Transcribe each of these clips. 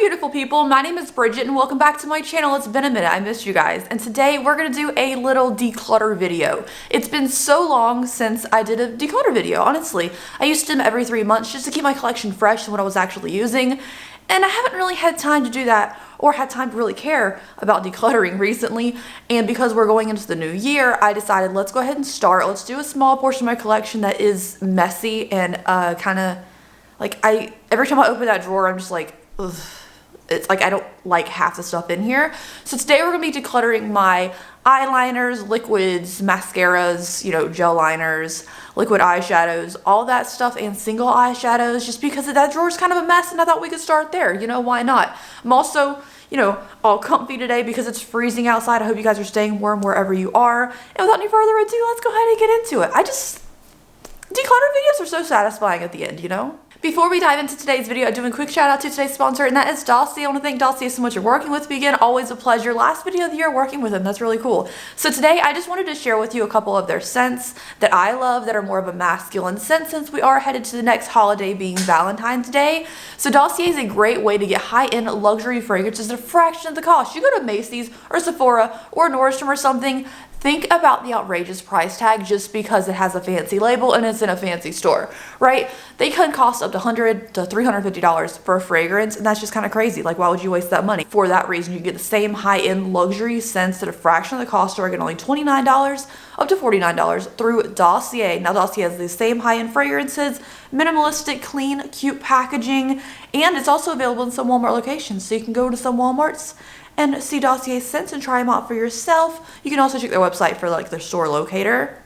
beautiful people, my name is Bridget and welcome back to my channel. It's been a minute, I missed you guys, and today we're gonna do a little declutter video. It's been so long since I did a declutter video, honestly. I used to do them every 3 months just to keep my collection fresh and what I was actually using, and I haven't really had time to do that or had time to really care about decluttering recently. And because we're going into the new year, I decided let's go ahead and start. Let's do a small portion of my collection that is messy and kind of like every time I open that drawer, I'm just like, ugh. It's like I don't like half the stuff in here. So today we're gonna be decluttering my eyeliners, liquids, mascaras, you know, gel liners, liquid eyeshadows, all that stuff, and single eyeshadows, just because that drawer is kind of a mess and I thought we could start there. You know, why not? I'm also, you know, all comfy today because it's freezing outside. I hope you guys are staying warm wherever you are. And without any further ado, let's go ahead and get into it. Declutter videos are so satisfying at the end, you know? Before we dive into today's video, I'm doing a quick shout out to today's sponsor, and that is Dossier. I want to thank Dossier so much for working with me again. Always a pleasure. Last video of the year working with them. That's really cool. So today I just wanted to share with you a couple of their scents that I love that are more of a masculine scent since we are headed to the next holiday being Valentine's Day. So Dossier is a great way to get high-end luxury fragrances at a fraction of the cost. You go to Macy's or Sephora or Nordstrom or something, think about the outrageous price tag just because it has a fancy label and it's in a fancy store, right? They can cost up to $100 to $350 for a fragrance, and that's just kind of crazy. Like, why would you waste that money? For that reason, you get the same high-end luxury scents at a fraction of the cost, starting at only $29 up to $49 through Dossier. Now, Dossier has the same high-end fragrances, minimalistic, clean, cute packaging, and it's also available in some Walmart locations. So you can go to some Walmarts and see Dossier scents and try them out for yourself. You can also check their website for like their store locator.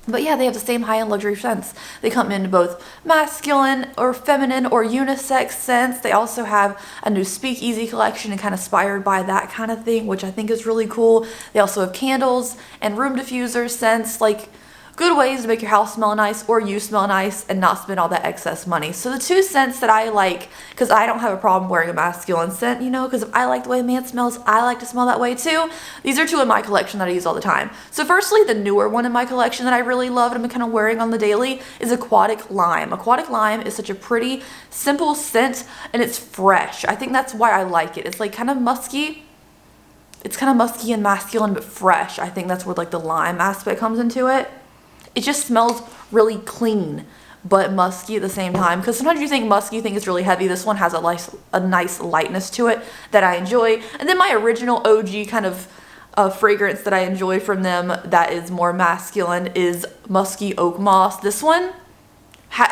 But yeah, they have the same high-end luxury scents. They come in both masculine or feminine or unisex scents. They also have a new speakeasy collection and kind of inspired by that kind of thing, which I think is really cool. They also have candles and room diffuser scents, like good ways to make your house smell nice or you smell nice and not spend all that excess money. So the two scents that I like, because I don't have a problem wearing a masculine scent, you know, because if I like the way a man smells, I like to smell that way too. These are two in my collection that I use all the time. So firstly, the newer one in my collection that I really love and I'm kind of wearing on the daily is Aquatic Lime. Aquatic Lime is such a pretty, simple scent and it's fresh. I think that's why I like it. It's like kind of musky. It's kind of musky and masculine but fresh. I think that's where like the lime aspect comes into it. It just smells really clean, but musky at the same time. Because sometimes you think musky, you think it's really heavy. This one has a nice lightness to it that I enjoy. And then my original OG kind of fragrance that I enjoy from them that is more masculine is Musky Oak Moss. This one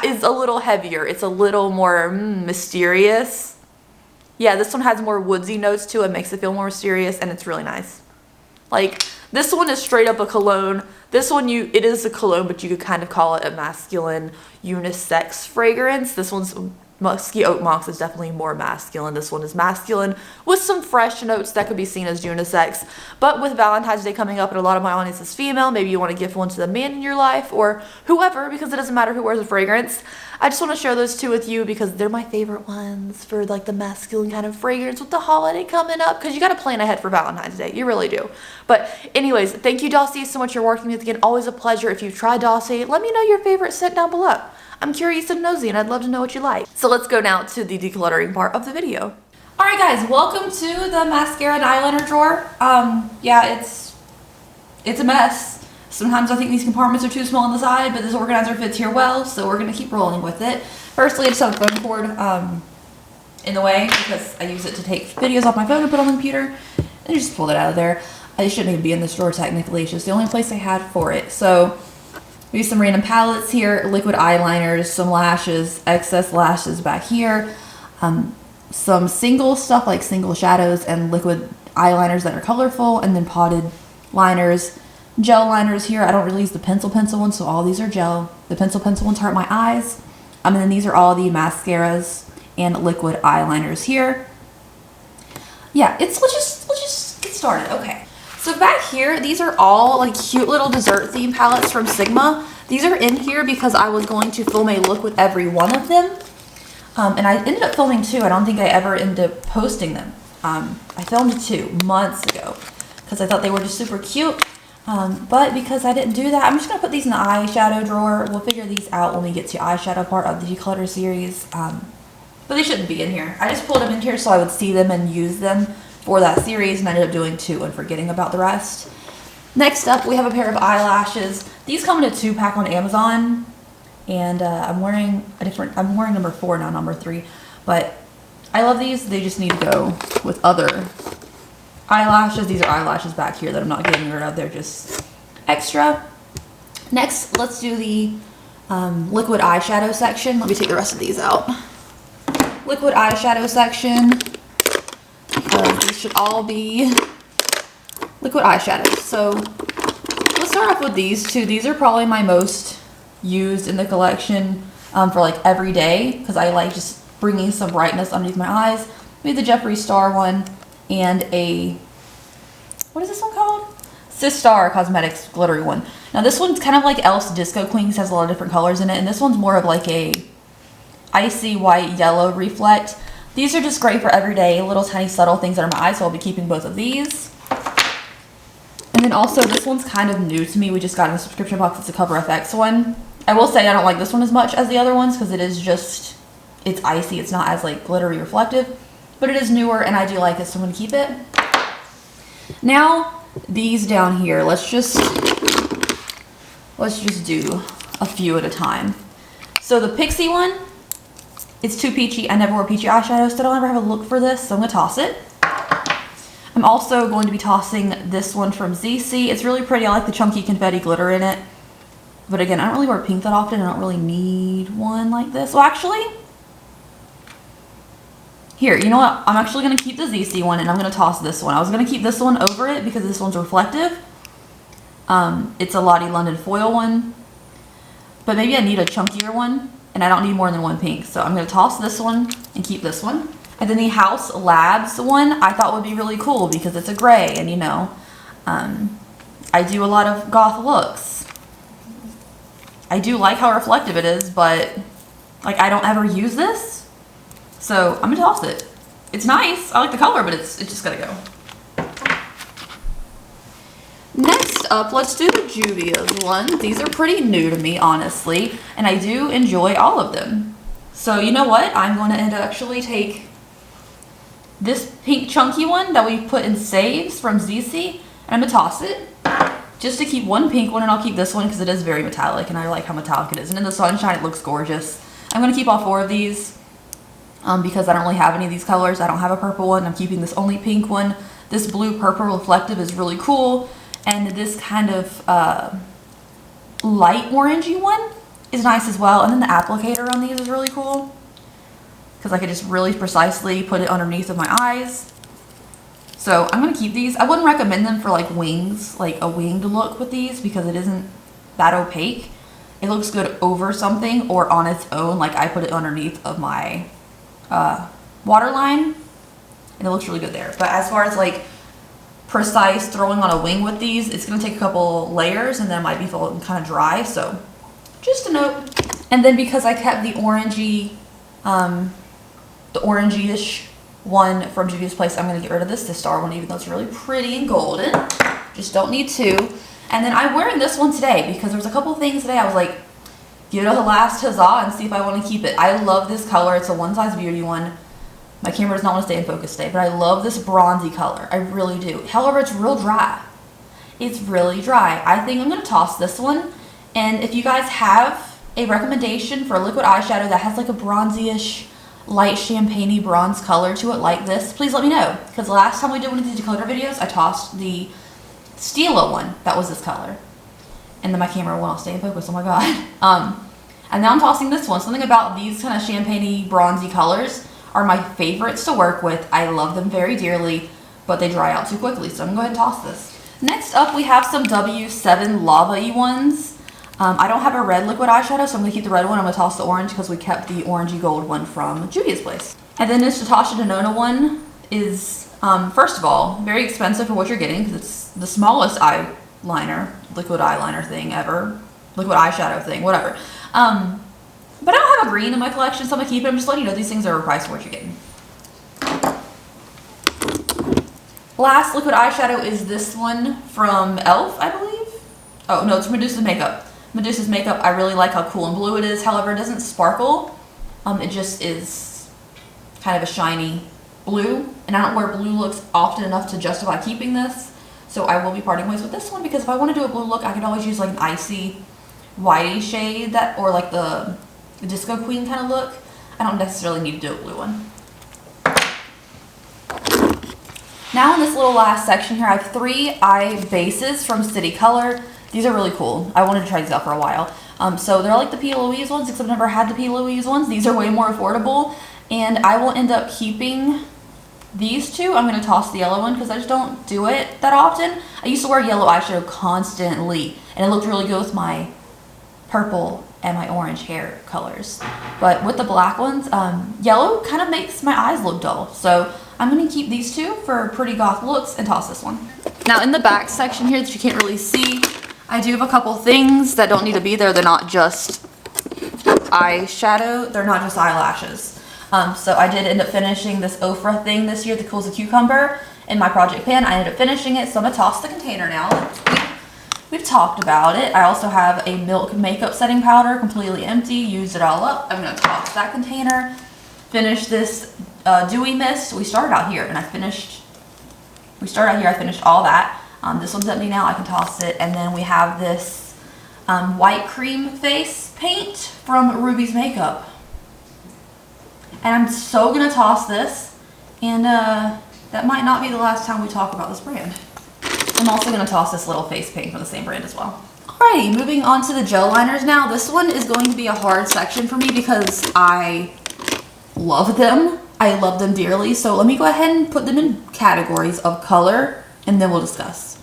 is a little heavier. It's a little more mysterious. Yeah, this one has more woodsy notes to it. Makes it feel more mysterious, and it's really nice. Like, this one is straight up a cologne. This one, it is a cologne, but you could kind of call it a masculine unisex fragrance. This one's Musky Oak Moss is definitely more masculine. This one is masculine with some fresh notes that could be seen as unisex. But with Valentine's Day coming up and a lot of my audience is female, maybe you want to gift one to the man in your life or whoever, because it doesn't matter who wears a fragrance. I just want to share those two with you because they're my favorite ones for like the masculine kind of fragrance with the holiday coming up, because you got to plan ahead for Valentine's Day. You really do. But anyways, thank you Dossier so much for working with me again. Always a pleasure. If you've tried Dossier, let me know your favorite scent down below. I'm curious and nosy and I'd love to know what you like. So let's go now to the decluttering part of the video. Alright guys, welcome to the mascara and eyeliner drawer. Yeah, it's a mess. Sometimes I think these compartments are too small on the side, but this organizer fits here well, so we're gonna keep rolling with it. Firstly, I just have a phone cord in the way because I use it to take videos off my phone and put on the computer. And just pull it out of there. I shouldn't even be in this drawer technically, it's just the only place I had for it. So we use some random palettes here, liquid eyeliners, some lashes, excess lashes back here, some single stuff like single shadows and liquid eyeliners that are colorful, and then potted liners, gel liners here. I don't really use the pencil ones, so all these are gel. The pencil ones hurt my eyes. And then these are all the mascaras and liquid eyeliners here. Yeah, let's just get started. Okay. So back here, these are all like cute little dessert theme palettes from Sigma. These are in here because I was going to film a look with every one of them. And I ended up filming 2. I don't think I ever ended up posting them. I filmed 2 months ago because I thought they were just super cute. But because I didn't do that, I'm just going to put these in the eyeshadow drawer. We'll figure these out when we get to eyeshadow part of the declutter series. but they shouldn't be in here. I just pulled them in here so I would see them and use them for that series, and I ended up doing 2 and forgetting about the rest. Next up, we have a pair of eyelashes. These come in a 2-pack on Amazon, and I'm wearing number 4, not number 3, but I love these. They just need to go with other eyelashes. These are eyelashes back here that I'm not getting rid of. They're just extra. Next, let's do the liquid eyeshadow section. Let me take the rest of these out. Liquid eyeshadow section. These should all be liquid eyeshadows. So let's start off with these 2. These are probably my most used in the collection for like every day, because I like just bringing some brightness underneath my eyes. We have the Jeffree Star one and a, what is this one called? Sistar Cosmetics glittery one. Now this one's kind of like Elf's Disco Queen, because it has a lot of different colors in it, and this one's more of like a icy white yellow reflect. These are just great for everyday little tiny subtle things under my eyes, so I'll be keeping both of these. And then also this one's kind of new to me. We just got in a subscription box. It's a Cover FX one. I will say I don't like this one as much as the other ones, because it is just, it's icy. It's not as like glittery reflective, but it is newer and I do like it, so I'm going to keep it. Now these down here, let's just do a few at a time. So the Pixie one, it's too peachy. I never wear peachy eyeshadow, so I don't ever have a look for this, so I'm going to toss it. I'm also going to be tossing this one from ZC. It's really pretty. I like the chunky confetti glitter in it. But again, I don't really wear pink that often. I don't really need one like this. Well, actually, here, you know what? I'm actually going to keep the ZC one, and I'm going to toss this one. I was going to keep this one over it because this one's reflective. It's a Lottie London foil one. But maybe I need a chunkier one, and I don't need more than one pink. So I'm going to toss this one and keep this one. And then the House Labs one I thought would be really cool because it's a gray, and you know, I do a lot of goth looks. I do like how reflective it is, but like I don't ever use this. So I'm gonna toss it. It's nice. I like the color, but it's just gotta go. Next up, let's do the Juvia's one. These are pretty new to me, honestly, and I do enjoy all of them. So you know what? I'm going to actually take this pink chunky one that we put in Saves from ZC, and I'm gonna toss it just to keep one pink one, and I'll keep this one because it is very metallic and I like how metallic it is, and in the sunshine it looks gorgeous. I'm gonna keep all 4 of these because I don't really have any of these colors. I don't have a purple one. I'm keeping this only pink one. This blue purple reflective is really cool, and this kind of light orangey one is nice as well, and then the applicator on these is really cool because I could just really precisely put it underneath of my eyes. So I'm going to keep these. I wouldn't recommend them for like wings, like a winged look with these, because it isn't that opaque. It looks good over something or on its own, like I put it underneath of my waterline, and it looks really good there. But as far as like precise throwing on a wing with these, it's going to take a couple layers, and then it might be kind of dry, so just a note. And then because I kept the orangey, the orangey-ish one from Juvia's Place, I'm going to get rid of this Star one, even though it's really pretty and golden. Just don't need 2. And then I'm wearing this one today because there's a couple things today I was like, give it a last huzzah and see if I want to keep it. I love this color. It's a One Size Beauty one. My camera does not want to stay in focus today, but I love this bronzy color. I really do. However, it's real dry. It's really dry. I think I'm going to toss this one. And if you guys have a recommendation for a liquid eyeshadow that has like a bronzy-ish, light champagne-y bronze color to it like this, please let me know. Because last time we did one of these Declutter videos, I tossed the Stila one that was this color. And then my camera will not stay in focus. Oh my god. And now I'm tossing this one. Something about these kind of champagne-y, bronzy colors are my favorites to work with. I love them very dearly, but they dry out too quickly. So I'm going to go ahead and toss this. Next up, we have some W7 Lava-y ones. I don't have a red liquid eyeshadow, so I'm going to keep the red one. I'm going to toss the orange because we kept the orangey gold one from Juvia's Place. And then this Natasha Denona one is, first of all, very expensive for what you're getting because it's the smallest eyeliner, liquid eyeliner thing ever. Liquid eyeshadow thing, whatever. But I don't have a green in my collection, so I'm going to keep it. I'm just letting you know these things are overpriced for what you're getting. Last liquid eyeshadow is this one from e.l.f., I believe. Oh, no, it's Medusa's Makeup. Medusa's Makeup, I really like how cool and blue it is. However, it doesn't sparkle. It just is kind of a shiny blue, and I don't wear blue looks often enough to justify keeping this, so I will be parting ways with this one, because if I want to do a blue look, I can always use like an icy whitey shade, that, or like the Disco Queen kind of look. I don't necessarily need to do a blue one. Now in this little last section here, I have 3 eye bases from City Color. These are really cool. I wanted to try these out for a while. So they're like the P. Louise ones, except I've never had the P. Louise ones. These are way more affordable, and I will end up keeping these 2. I'm going to toss the yellow one because I just don't do it that often. I used to wear yellow eyeshadow constantly, and it looked really good with my purple and my orange hair colors. But with the black ones, yellow kind of makes my eyes look dull. So I'm going to keep these 2 for pretty goth looks and toss this one. Now in the back section here that you can't really see, I do have a couple things that don't need to be there. They're not just eyeshadow, they're not just eyelashes. So I did end up finishing this Ofra thing this year, the Cool as a Cucumber, in my project pan. I ended up finishing it, so I'm going to toss the container now. We've talked about it. I also have a Milk makeup setting powder, completely empty, used it all up. I'm going to toss that container, finish this dewy mist. We started out here, and I finished all that. This one's empty now, I can toss it. And then we have this white cream face paint from Ruby's Makeup. And I'm so gonna toss this, and that might not be the last time we talk about this brand. I'm also gonna toss this little face paint from the same brand as well. Alrighty, moving on to the gel liners now. This one is going to be a hard section for me because I love them. I love them dearly. So let me go ahead and put them in categories of color, and then we'll discuss.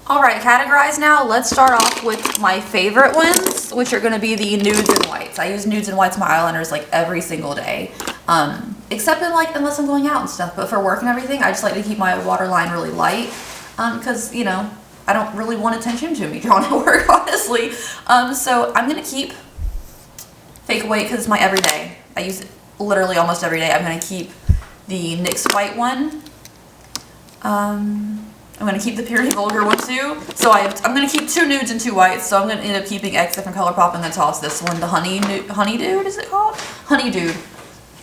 Alright, categorized now. Let's start off with my favorite ones, which are going to be the nudes and whites. I use nudes and whites in my eyeliners like every single day. Except in like, unless I'm going out and stuff. But for work and everything, I just like to keep my waterline really light. Because, you know, I don't really want attention to me drawn at work, honestly. So I'm going to keep Fake Away because it's my everyday. I use it literally almost every day. I'm going to keep the NYX white one. I'm going to keep the Purity Vulgar one too. So I'm going to keep 2 nudes and 2 whites. So I'm going to end up keeping X different ColourPop and then toss this one, the Honey Dude, is it called? Honey Dude.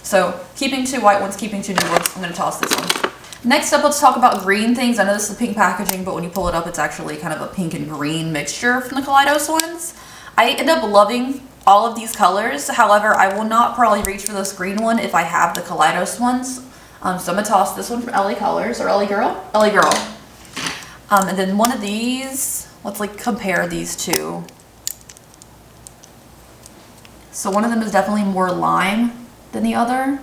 So keeping 2 white ones, keeping 2 nude ones. I'm going to toss this one. Next up, let's talk about green things. I know this is pink packaging, but when you pull it up, it's actually kind of a pink and green mixture from the Kaleidos ones. I end up loving all of these colors. However, I will not probably reach for this green one if I have the Kaleidos ones. So I'm going to toss this one from LA Colors, or LA Girl? LA Girl. And then one of these, let's like compare these 2. So one of them is definitely more lime than the other.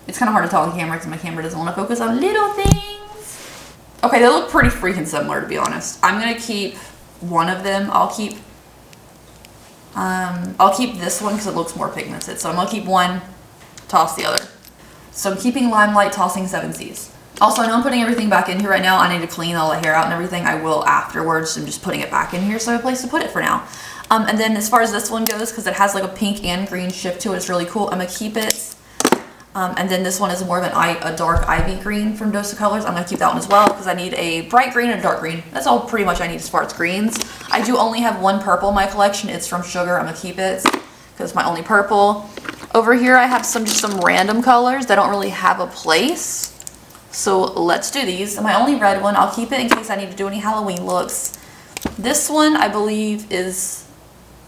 It's kind of hard to tell on camera because my camera doesn't want to focus on little things. Okay, they look pretty freaking similar, to be honest. I'm going to keep one of them. I'll keep this one because it looks more pigmented. So I'm going to keep one, toss the other. So I'm keeping Limelight, tossing 7Cs. Also, I know I'm putting everything back in here right now. I need to clean all the hair out and everything. I will afterwards. I'm just putting it back in here so I have a place to put it for now. And then as far as this one goes, because it has like a pink and green shift to it, it's really cool. I'm going to keep it. And then this one is more of a dark ivy green from Dossier Colors. I'm going to keep that one as well because I need a bright green and a dark green. That's all pretty much I need as far as greens. I do only have one purple in my collection. It's from Sugar. I'm going to keep it because it's my only purple. Over here I have just some random colors that don't really have a place. So let's do these. My only red one, I'll keep it in case I need to do any Halloween looks. This one I believe is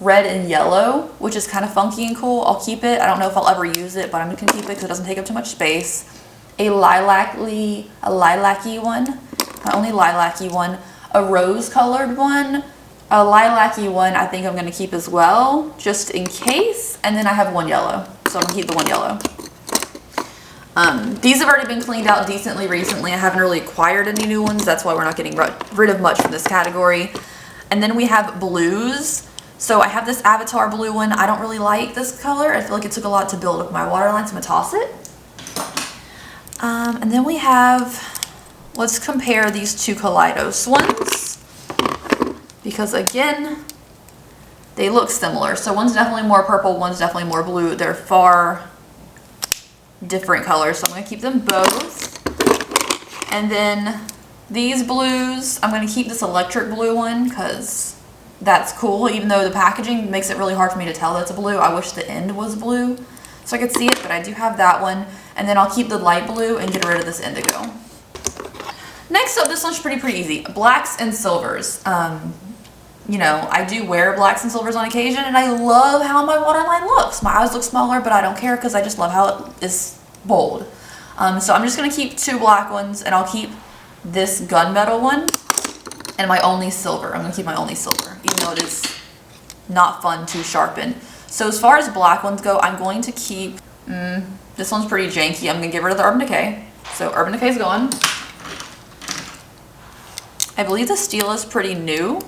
red and yellow, which is kind of funky and cool. I'll keep it. I don't know if I'll ever use it, but I'm going to keep it because it doesn't take up too much space. A lilac-y one, my only lilac-y one. A rose-colored one. A lilac-y one I think I'm going to keep as well, just in case. And then I have one yellow, so I'm going to keep the one yellow. These have already been cleaned out decently recently. I haven't really acquired any new ones. That's why we're not getting rid of much from this category. And then we have blues. So I have this Avatar blue one. I don't really like this color. I feel like it took a lot to build up my waterline, so I'm going to toss it. And then we have, let's compare these 2 Kaleidos ones. Because again, they look similar. So one's definitely more purple, one's definitely more blue. They're far different colors, so I'm going to keep them both. And then These blues, I'm going to keep this electric blue one because that's cool. Even though the packaging makes it really hard for me to tell that's a blue. I wish the end was blue so I could see it, but I do have that one. And then I'll keep the light blue and get rid of this indigo. Next up, this one's pretty easy. Blacks and silvers. You know, I do wear blacks and silvers on occasion, and I love how my waterline looks. My eyes look smaller, but I don't care because I just love how it is bold. So I'm just going to keep 2 black ones, and I'll keep this gunmetal one and my only silver. I'm going to keep my only silver, even though it is not fun to sharpen. So as far as black ones go, I'm going to keep, this one's pretty janky. I'm going to get rid of the Urban Decay. So Urban Decay is gone. I believe the steel is pretty new,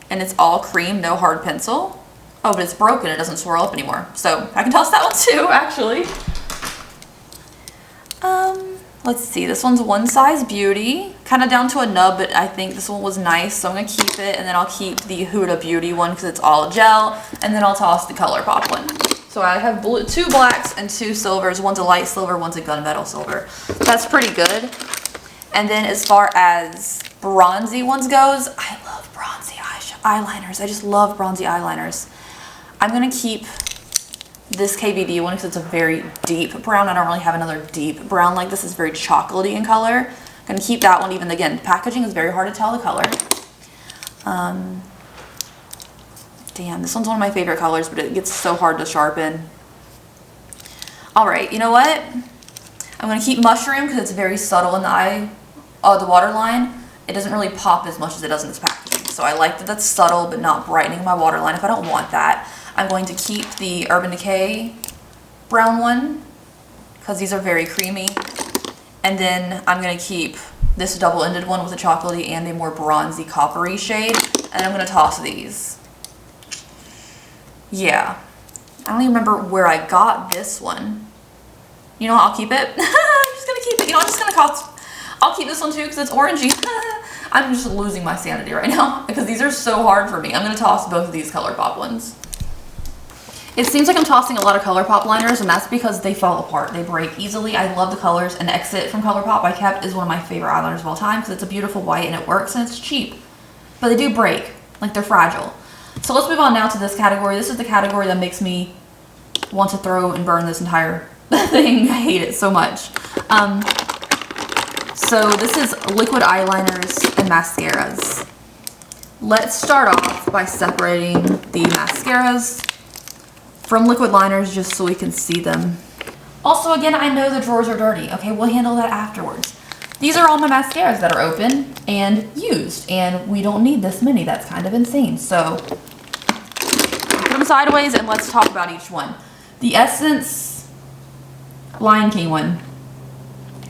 and it's all cream, no hard pencil. Oh, but it's broken. It doesn't swirl up anymore. So I can toss that one too, actually. Let's see. This one's One Size Beauty. Kind of down to a nub, but I think this one was nice, so I'm going to keep it. And then I'll keep the Huda Beauty one because it's all gel. And then I'll toss the ColourPop one. So I have 2 blacks and 2 silvers. One's a light silver, one's a gunmetal silver. That's pretty good. And then as far as bronzy ones goes, I love bronzy eyeliners. I just love bronzy eyeliners. I'm going to keep this KVD one because it's a very deep brown. I don't really have another deep brown like this. It's very chocolatey in color. I'm going to keep that one. Even again, packaging is very hard to tell the color. Damn, this one's one of my favorite colors, but it gets so hard to sharpen. Alright, you know what? I'm going to keep Mushroom because it's very subtle in the eye, the waterline. It doesn't really pop as much as it does in this packaging. So I like that that's subtle but not brightening my waterline if I don't want that. I'm going to keep the Urban Decay brown one because these are very creamy. And then I'm going to keep this double-ended one with a chocolatey and a more bronzy coppery shade. And I'm going to toss these. Yeah. I don't even remember where I got this one. You know what? I'll keep it. I'm just going to keep it. You know, I'm just going to I'll keep this one too because it's orangey. I'm just losing my sanity right now because these are so hard for me. I'm going to toss both of these ColourPop ones. It seems like I'm tossing a lot of ColourPop liners, and that's because they fall apart. They break easily. I love the colors, and Exit from ColourPop I kept is one of my favorite eyeliners of all time because it's a beautiful white and it works and it's cheap. But they do break, like they're fragile. So let's move on now to this category. This is the category that makes me want to throw and burn this entire thing. I hate it so much. So this is liquid eyeliners and mascaras. Let's start off by separating the mascaras from liquid liners just so we can see them. Also, again, I know the drawers are dirty. Okay, we'll handle that afterwards. These are all my mascaras that are open and used, and we don't need this many. That's kind of insane. So put them sideways and let's talk about each one. The Essence Lion King one.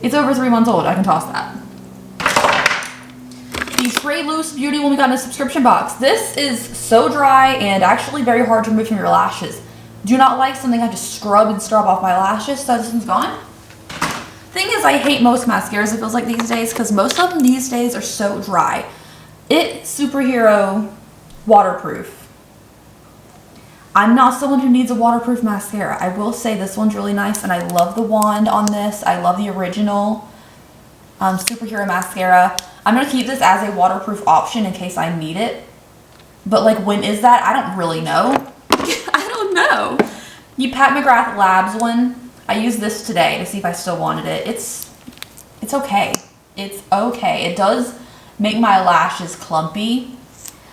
It's over 3 months old. I can toss that. The Spray Loose Beauty one we got in a subscription box. This is so dry and actually very hard to remove from your lashes. Do not like something I have to scrub off my lashes, so this one's gone. Thing is, I hate most mascaras, it feels like these days, because most of them these days are so dry. It's Superhero waterproof. I'm not someone who needs a waterproof mascara. I will say this one's really nice, and I love the wand on this. I love the original Superhero mascara. I'm going to keep this as a waterproof option in case I need it. But, like, when is that? I don't really know. I don't know. The Pat McGrath Labs one, I used this today to see if I still wanted it. It's okay. It's okay. It does make my lashes clumpy.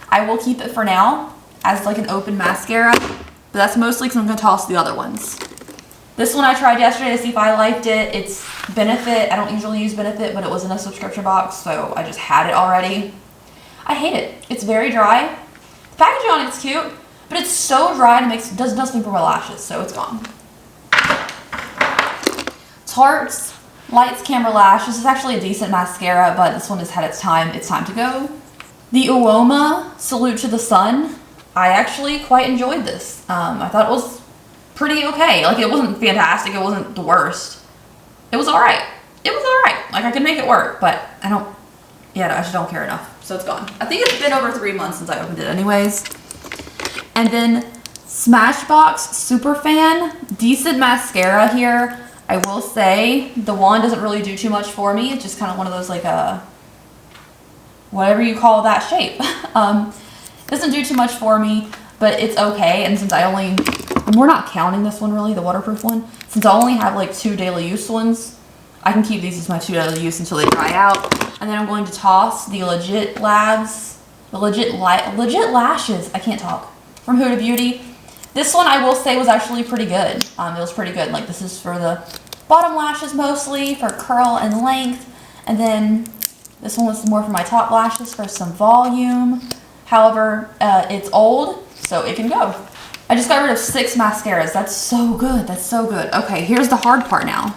I will keep it for now as like an open mascara, but that's mostly because I'm going to toss the other ones. This one I tried yesterday to see if I liked it. It's Benefit. I don't usually use Benefit, but it was in a subscription box, so I just had it already. I hate it. It's very dry. The packaging on it's cute, but it's so dry and it does nothing for my lashes, so it's gone. Tarte's Lights Camera Lash. This is actually a decent mascara, but this one has had its time. It's time to go. The Uoma Salute to the Sun. I actually quite enjoyed this. I thought it was pretty okay. Like, it wasn't fantastic. It wasn't the worst. It was alright. It was alright. Like, I could make it work, but I just don't care enough. So it's gone. I think it's been over 3 months since I opened it anyways. And then Smashbox Superfan. Decent mascara here. I will say the wand doesn't really do too much for me. It's just kind of one of those like whatever you call that shape. Doesn't do too much for me, but it's okay. And since and we're not counting this one really, the waterproof one, since I only have like 2 daily use ones, I can keep these as my 2 daily use until they dry out. And then I'm going to toss the Legit Lashes, I can't talk, from Huda Beauty. This one I will say was actually pretty good. It was pretty good. Like, this is for the bottom lashes mostly, for curl and length. And then this one was more for my top lashes for some volume. However, it's old, so it can go. I just got rid of 6 mascaras. That's so good. That's so good. Okay, here's the hard part now.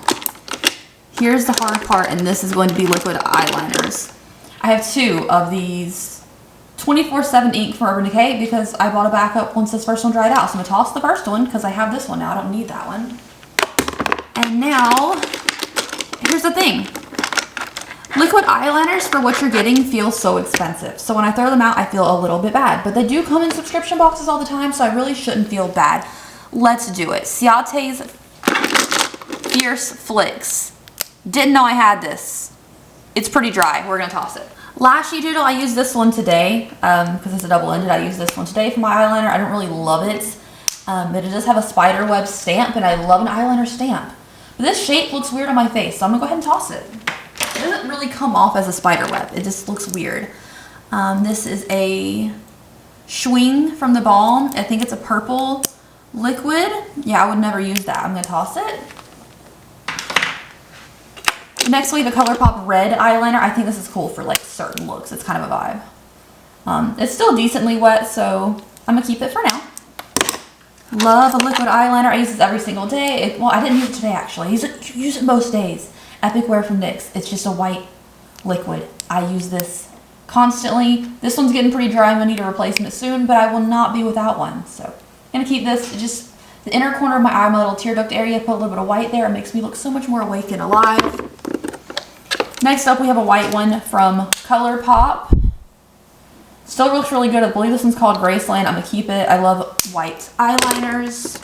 Here's the hard part, and this is going to be liquid eyeliners. I have 2 of these 24/7 ink from Urban Decay because I bought a backup once this first one dried out. So I'm gonna toss the first one because I have this one now. I don't need that one. And now, here's the thing. Liquid eyeliners for what you're getting feel so expensive. So when I throw them out, I feel a little bit bad. But they do come in subscription boxes all the time, so I really shouldn't feel bad. Let's do it. Ciate's Fierce Flicks. Didn't know I had this. It's pretty dry. We're gonna toss it. Lashy Doodle, I used this one today because it's a double-ended. I used this one today for my eyeliner. I don't really love it, but it does have a spider web stamp, and I love an eyeliner stamp. But this shape looks weird on my face, so I'm gonna go ahead and toss it. It doesn't really come off as a spider web. It just looks weird. This is a Schwing from the Balm. I think it's a purple liquid. Yeah, I would never use that. I'm gonna toss it. Next we have a ColourPop red eyeliner. I think this is cool for like certain looks. It's kind of a vibe. It's still decently wet, so I'm gonna keep it for now. Love a liquid eyeliner. I use this every single day. Well, I didn't use it today actually. I use it most days. Epic Wear from NYX. It's just a white liquid. I use this constantly. This one's getting pretty dry. I'm gonna need a replacement soon, but I will not be without one. So I'm gonna keep this. Just the inner corner of my eye, my little tear duct area. Put a little bit of white there. It makes me look so much more awake and alive. Next up, we have a white one from ColourPop. Still looks really good. I believe this one's called Graceland. I'm gonna keep it. I love white eyeliners.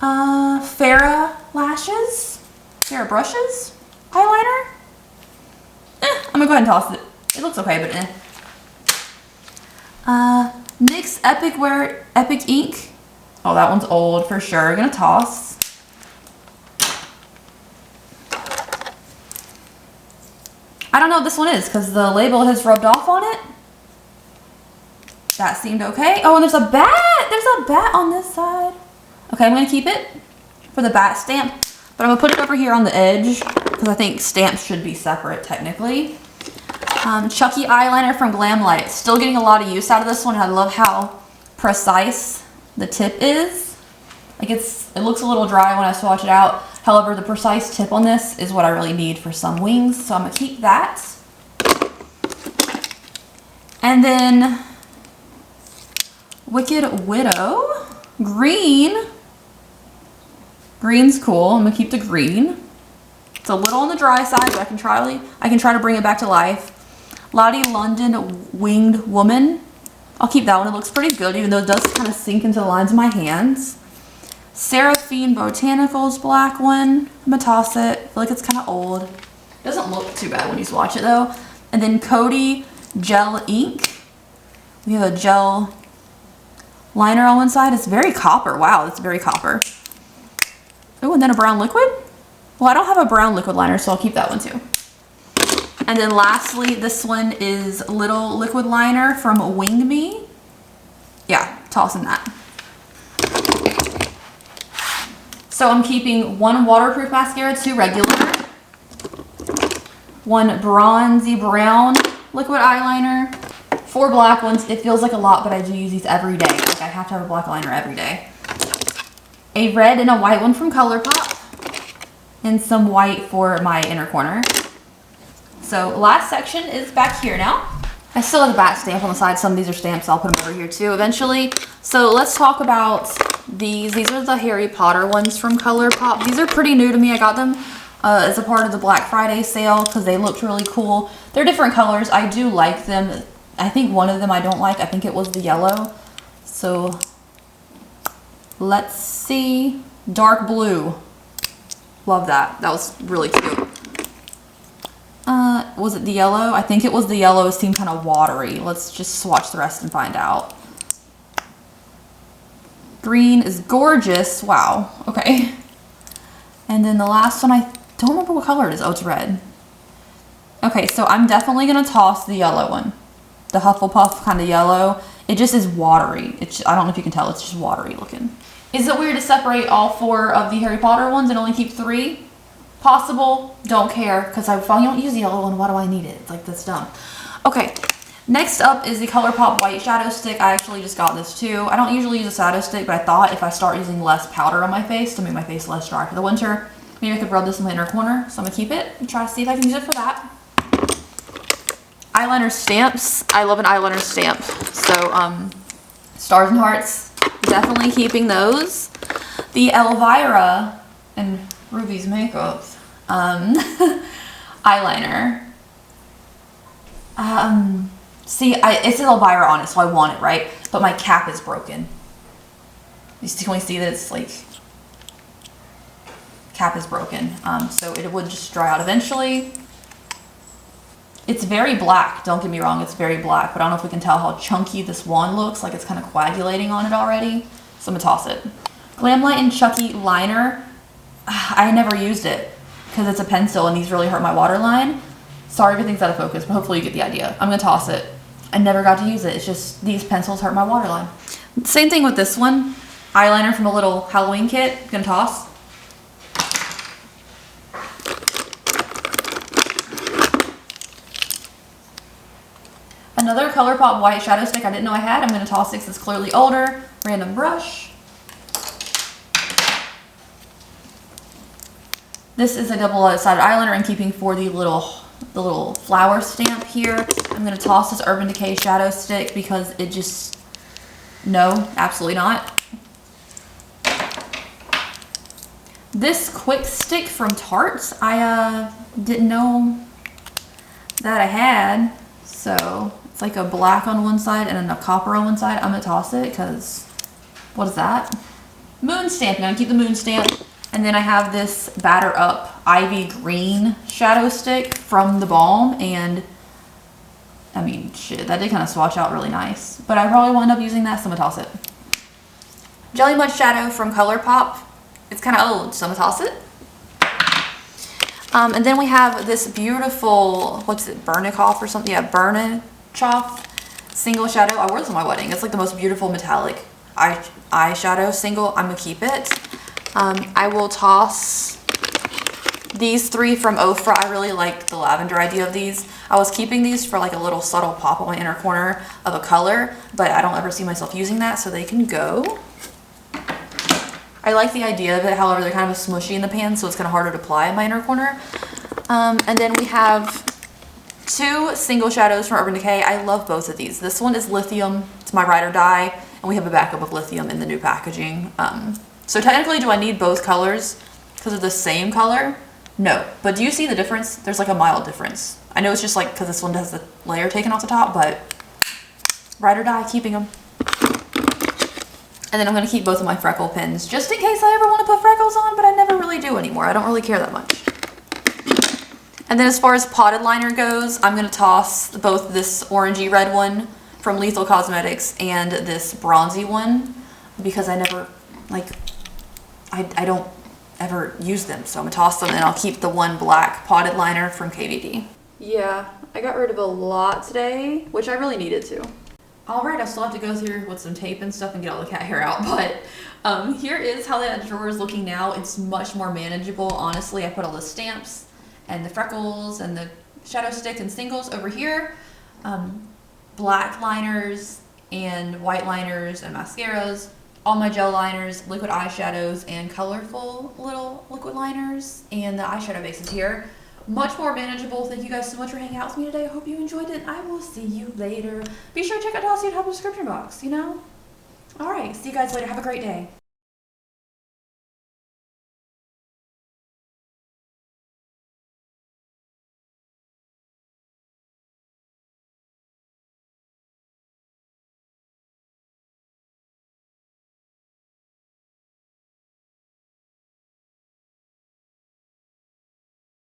Farrah lashes. Farrah brushes. Eyeliner. I'm gonna go ahead and toss it. It looks okay, but NYX Epic Wear Epic Ink. Oh, that one's old for sure. Gonna toss. I don't know what this one is because the label has rubbed off on it. That seemed okay. Oh, and there's a bat. There's a bat on this side. Okay, I'm gonna keep it for the bat stamp, but I'm gonna put it over here on the edge because I think stamps should be separate technically. Chucky eyeliner from Glamlight. Still getting a lot of use out of this one, and I love how precise the tip is. Like it looks a little dry when I swatch it out. However, the precise tip on this is what I really need for some wings, so I'm gonna keep that. And then Wicked Widow green. Green's cool. I'm gonna keep the green. It's a little on the dry side, but I can try to bring it back to life. Lottie London Winged Woman. I'll keep that one. It looks pretty good, even though it does kind of sink into the lines of my hands. Seraphine Botanicals black one. I'm gonna toss it. I feel like it's kind of old. It doesn't look too bad when you swatch it though. And then Coty Gel Ink. We have a gel liner on one side. It's very copper. Wow, it's very copper. Oh, and then a brown liquid. Well, I don't have a brown liquid liner, so I'll keep that one too. And then lastly, this one is Little Liquid Liner from Wing Me. Yeah, tossing that. So I'm keeping 1 waterproof mascara, 2 regular, 1 bronzy brown liquid eyeliner, 4 black ones. It feels like a lot, but I do use these every day. Like I have to have a black liner every day. A red and a white one from ColourPop, and some white for my inner corner. So last section is back here now. I still have the bat stamp on the side. Some of these are stamps. I'll put them over here too eventually. So let's talk about these. These are the Harry Potter ones from ColourPop. These are pretty new to me. I got them as a part of the Black Friday sale because they looked really cool. They're different colors. I do like them. I think one of them I don't like. I think it was the yellow. So let's see. Dark blue. Love that. That was really cute. Was it the yellow? I think it was the yellow. It seemed kind of watery. Let's just swatch the rest and find out. Green is gorgeous. Wow. Okay. And then the last one, I don't remember what color it is. Oh, it's red. Okay, so I'm definitely going to toss the yellow one. The Hufflepuff kind of yellow. It just is watery. I don't know if you can tell. It's just watery looking. Is it weird to separate all 4 of the Harry Potter ones and only keep 3? Possible. Don't care. Because if I don't use the yellow one, why do I need it? Like, that's dumb. Okay. Next up is the ColourPop White Shadow Stick. I actually just got this too. I don't usually use a shadow stick, but I thought if I start using less powder on my face to make my face less dry for the winter, maybe I could rub this in my inner corner. So I'm going to keep it and try to see if I can use it for that. Eyeliner stamps. I love an eyeliner stamp. So, stars and hearts. Definitely keeping those. The Elvira and Ruby's Makeup eyeliner. See, it's an Elvira on it, so I want it, right? But my cap is broken. Can we see that it's like, cap is broken. So it would just dry out eventually. It's very black, don't get me wrong, it's very black, but I don't know if we can tell how chunky this wand looks, like it's kind of coagulating on it already. So I'm gonna toss it. Glamlight and Chucky liner. I never used it because it's a pencil and these really hurt my waterline. Sorry, everything's out of focus, but hopefully you get the idea. I'm gonna toss it. I never got to use it. It's just these pencils hurt my waterline. Same thing with this one. Eyeliner from a little Halloween kit. Gonna toss. Another ColourPop White Shadow Stick I didn't know I had. I'm gonna toss it because it's clearly older. Random brush. This is a double-sided eyeliner I'm keeping for the little flower stamp here. I'm going to toss this Urban Decay shadow stick because it just, no, absolutely not. This quick stick from Tarte, I didn't know that I had. So it's like a black on one side and then a copper on one side. I'm going to toss it because, what is that? Moon stamp. I'm going to keep the moon stamp. And then I have this Batter Up Ivy Green shadow stick from the Balm. And, I mean, shit, that did kind of swatch out really nice. But I probably won't end up using that, so I'm going to toss it. Jelly Mud Shadow from ColourPop. It's kind of old, so I'm going to toss it. And then we have this beautiful, what's it, Bernikoff or something? Yeah, Bernikoff single shadow. I wore this on my wedding. It's like the most beautiful metallic eyeshadow single. I'm going to keep it. I will toss these 3 from Ofra. I really like the lavender idea of these. I was keeping these for like a little subtle pop on my inner corner of a color, but I don't ever see myself using that, so they can go. I like the idea of it, however, they're kind of smushy in the pan, so it's kind of harder to apply in my inner corner. And then we have 2 single shadows from Urban Decay. I love both of these. This one is lithium. It's my ride or die, and we have a backup of lithium in the new packaging. So technically, do I need both colors because of the same color? No. But do you see the difference? There's like a mild difference. I know it's just like because this one has the layer taken off the top, but ride or die, keeping them. And then I'm going to keep both of my freckle pins just in case I ever want to put freckles on, but I never really do anymore. I don't really care that much. And then as far as potted liner goes, I'm going to toss both this orangey red one from Lethal Cosmetics and this bronzy one because I never, like, I don't ever use them. So I'm going to toss them and I'll keep the one black potted liner from KVD. Yeah, I got rid of a lot today, which I really needed to. Alright, I still have to go through with some tape and stuff and get all the cat hair out, but here is how that drawer is looking now. It's much more manageable, honestly. I put all the stamps and the freckles and the shadow stick and singles over here. Black liners and white liners and mascaras. All my gel liners, liquid eyeshadows, and colorful little liquid liners. And the eyeshadow bases here. Much more manageable. Thank you guys so much for hanging out with me today. I hope you enjoyed it. I will see you later. Be sure to check out Dossier in the description box, you know? Alright, see you guys later. Have a great day.